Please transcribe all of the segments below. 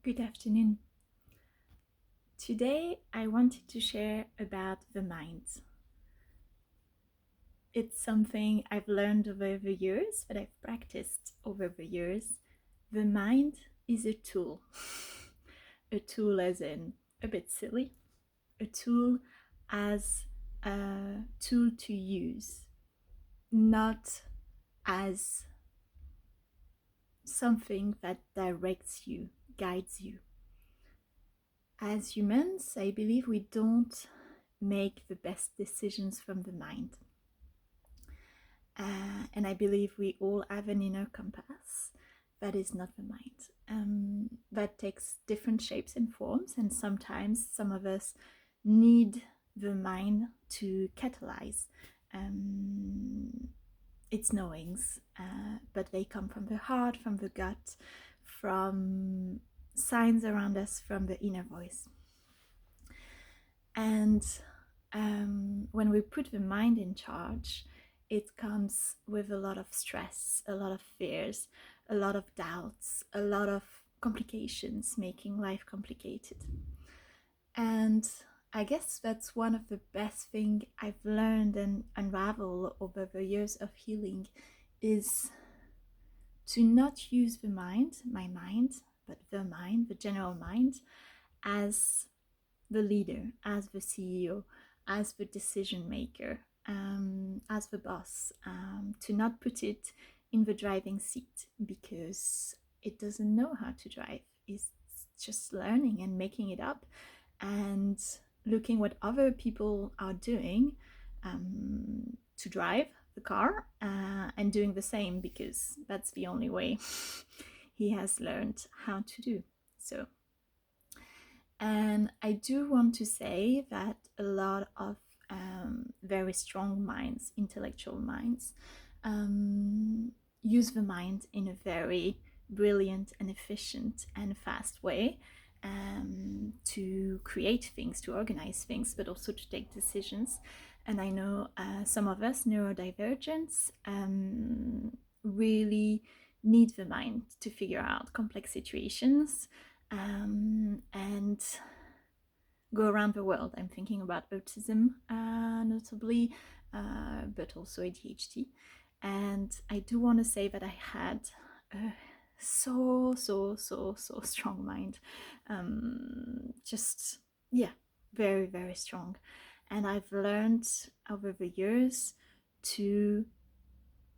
Good afternoon. Today I wanted to share about the mind. It's something I've learned over the years, that I've practiced over the years. The mind is a tool. A tool as in a bit silly. A tool as a tool to use, not as something that directs you, guides you. As humans, I believe we don't make the best decisions from the mind. And I believe we all have an inner compass that is not the mind. That takes different shapes and forms, and sometimes some of us need the mind to catalyze its knowings, but they come from the heart, from the gut, from signs around us, from the inner voice. And when we put the mind in charge, it comes with a lot of stress, a lot of fears, a lot of doubts, a lot of complications, making life complicated. And I guess that's one of the best things I've learned and unraveled over the years of healing is to not use the mind, my mind, but the mind, the general mind, as the leader, as the CEO, as the decision maker, as the boss, to not put it in the driving seat because it doesn't know how to drive. It's just learning and making it up and looking what other people are doing to drive the car and doing the same because that's the only way he has learned how to do so. And I do want to say that a lot of very strong minds, intellectual minds, use the mind in a very brilliant and efficient and fast way to create things, to organize things, but also to take decisions. And I know some of us neurodivergents really need the mind to figure out complex situations and go around the world. I'm thinking about autism, notably, but also ADHD. And I do want to say that I had a so strong mind. Just, yeah, very, very strong. And I've learned over the years to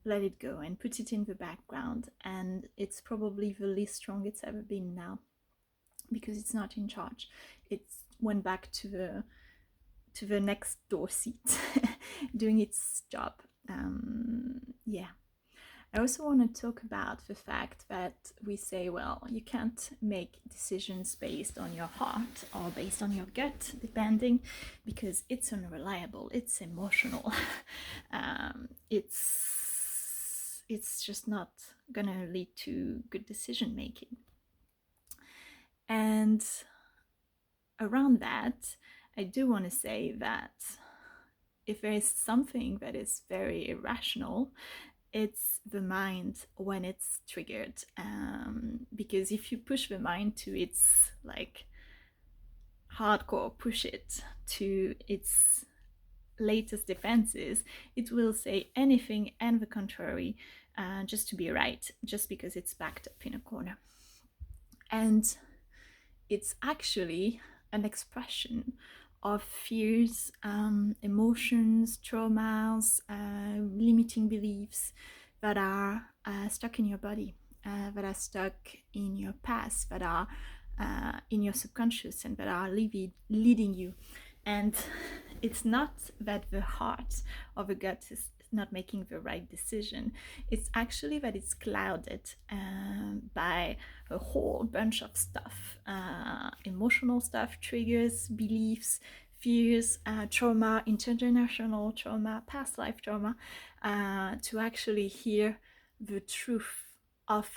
let it go and put it in the background. And it's probably the least strong it's ever been now because it's not in charge. It went back to the next door seat, doing its job. Yeah. I also want to talk about the fact that we say, well, you can't make decisions based on your heart or based on your gut, depending, because it's unreliable, it's emotional. It's just not gonna lead to good decision making. And around that, I do want to say that if there is something that is very irrational, it's the mind when it's triggered. Because if you push the mind to its like hardcore, push it to its latest defenses, it will say anything and the contrary just to be right, just because it's backed up in a corner. And it's actually an expression of fears, emotions, traumas, limiting beliefs that are stuck in your body, that are stuck in your past, that are in your subconscious, and that are leading you. And it's not that the heart or the gut is not making the right decision. It's actually that it's clouded by a whole bunch of stuff, emotional stuff, triggers, beliefs, fears, trauma, intergenerational trauma, past life trauma, to actually hear the truth of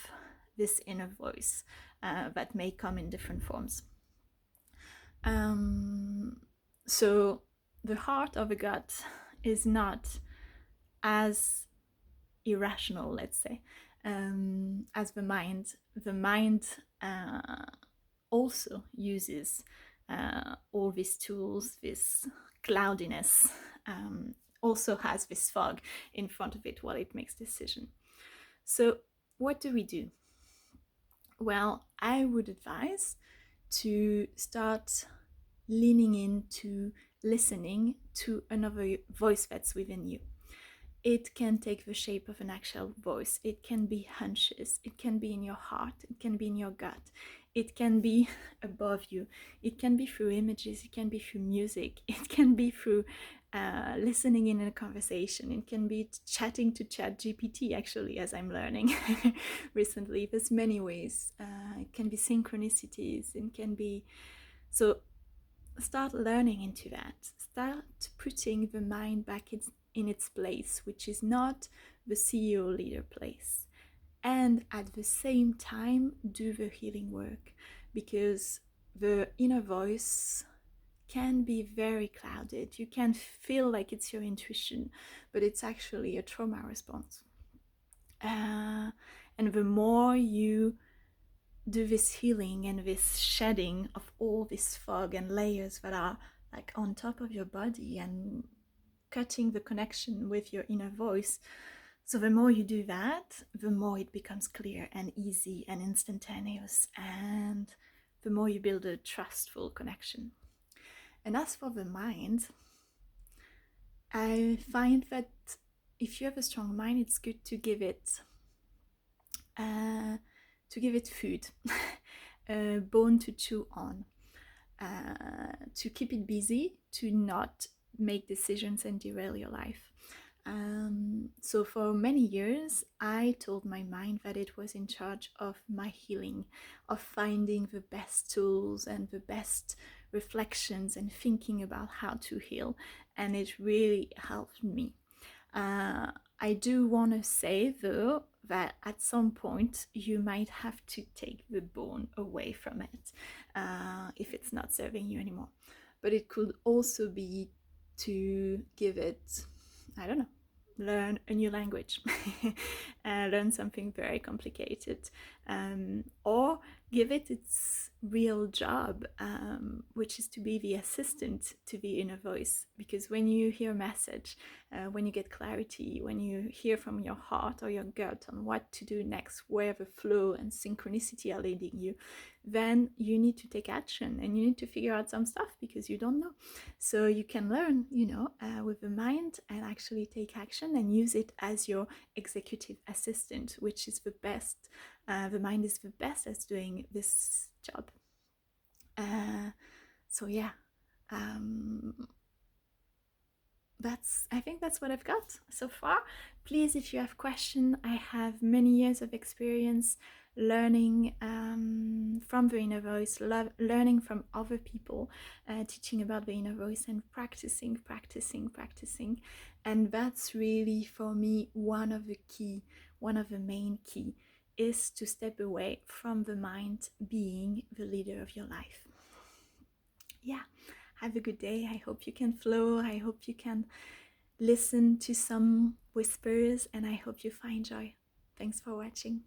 this inner voice that may come in different forms. So the heart of a gut is not as irrational, let's say, as the mind. The mind also uses all these tools, this cloudiness, also has this fog in front of it while it makes decision. So what do we do? Well, I would advise to start leaning into listening to another voice that's within you. It can take the shape of an actual voice. It can be hunches. It can be in your heart. It can be in your gut. It can be above you. It can be through images. It can be through music. It can be through listening in a conversation. It can be chatting to ChatGPT, actually, as I'm learning recently. There's many ways. It can be synchronicities. It can be. So start learning into that. Start putting the mind back in its place, which is not the CEO leader place. And at the same time, do the healing work, because the inner voice can be very clouded. You can feel like it's your intuition, but it's actually a trauma response. And the more you do this healing and this shedding of all this fog and layers that are like on top of your body and cutting the connection with your inner voice, so the more you do that, the more it becomes clear and easy and instantaneous, and the more you build a trustful connection. And as for the mind, I find that if you have a strong mind, it's good to give it food, a bone to chew on, to keep it busy, to not make decisions and derail your life. So for many years, I told my mind that it was in charge of my healing, of finding the best tools and the best reflections and thinking about how to heal. And it really helped me. I do want to say, though, that at some point you might have to take the bone away from it if it's not serving you anymore. But it could also be to give it, I don't know, learn a new language, learn something very complicated, or give it its real job, which is to be the assistant to the inner voice. Because when you hear a message, when you get clarity, when you hear from your heart or your gut on what to do next, where the flow and synchronicity are leading you, then you need to take action and you need to figure out some stuff because you don't know. So you can learn, with the mind, and actually take action and use it as your executive assistant, which is the best. The mind is the best at doing this job. So yeah, I think that's what I've got so far. Please, if you have questions, I have many years of experience learning from the inner voice, learning from other people, teaching about the inner voice, and practicing. And that's really, for me, one of the main key is to step away from the mind being the leader of your life. Yeah, have a good day. I hope you can flow. I hope you can listen to some whispers, and I hope you find joy. Thanks for watching.